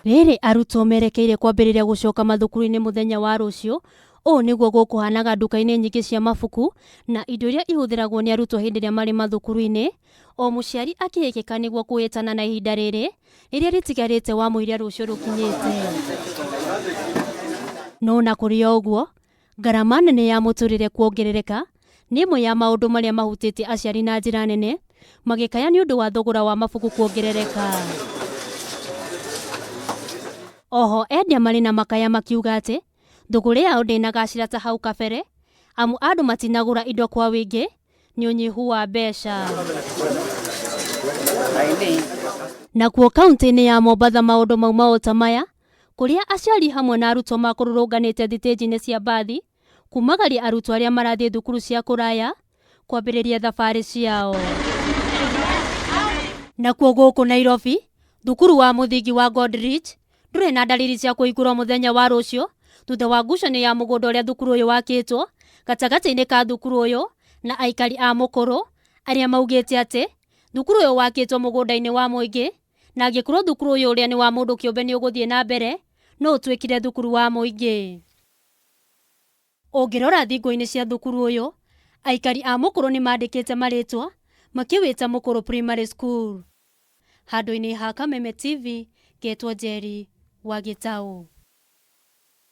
Rĩrĩ arutwo merekeire kwambĩrĩria gũcoka mathukuru-inĩ mũthenya wa rũciũ. Ũũ nĩguo gũkũhanaga nduka-inĩ nyingĩ cia mabuku na indo iria ihũthĩragwo nĩ arutwo hĩndĩ ĩrĩa marĩ mathukuru-inĩ, o mũciari akĩhĩkĩka nĩguo kũhĩtana na ihinda rĩrĩa rĩtigarĩte wamũira rũciũ rũkinyĩte. No na kũrĩ o ũguo, ngarama nene ya mũtũrĩre kuongerereka nĩ ĩmwe ya maũndũ marĩa mahutĩtie aciari na njĩra nene, magĩkaya nĩ ũndũ wa thogora wa mabuku kuongerereka. Oho endia marĩ na makaya makiuga atĩ thũgũrĩ yao ndĩnagacĩra ta hau kabere, amu andũ matinagũra indo kwa wĩingĩ nĩ ũnyihu wa mbeca. Nakuo kaunti-inĩ ya Mombatha maũndũ mauma o ta maya, kũrĩa aciari hamwe na arutwo makũrũrũnganĩte thitĩnji-inĩ cia mbathi kumagaria arutwo arĩa marathiĩ thukuru cia kũraya kwambĩrĩria thabarĩ ciao. Nakuo gũkũ Nairobi, thukuru wa mũthingi wa Godrich ndũrĩ na dalili cia kũhingũrwo mũthenya wa rũciũ thutha wa ngucanio ya mũgũnda ũrĩa thukuru ũyũ wakĩtwo gatagatĩ-inĩ ka thukuru ũyũ na aikari a mũkũrũ, arĩa maugĩte atĩ thukuru ũyũ wakĩtwo mũgũnda-inĩ wa mũingĩ, na angĩkorwo thukuru ũyũ ũrĩa nĩ wa mũndũ kĩũmbe nĩ ũgũthiĩ na mbere, no ũtuĩkire thukuru wa mũingĩ. Ũngĩrora thingo-inĩ cia thukuru ũyũ, aikari a mũkũrũ nĩ mandĩkĩte marĩtwa makĩwĩta Mũkũrũ Primary School. Handũ-inĩ ha Kameme TV, ngetwo Njeri wa Gĩtaũ.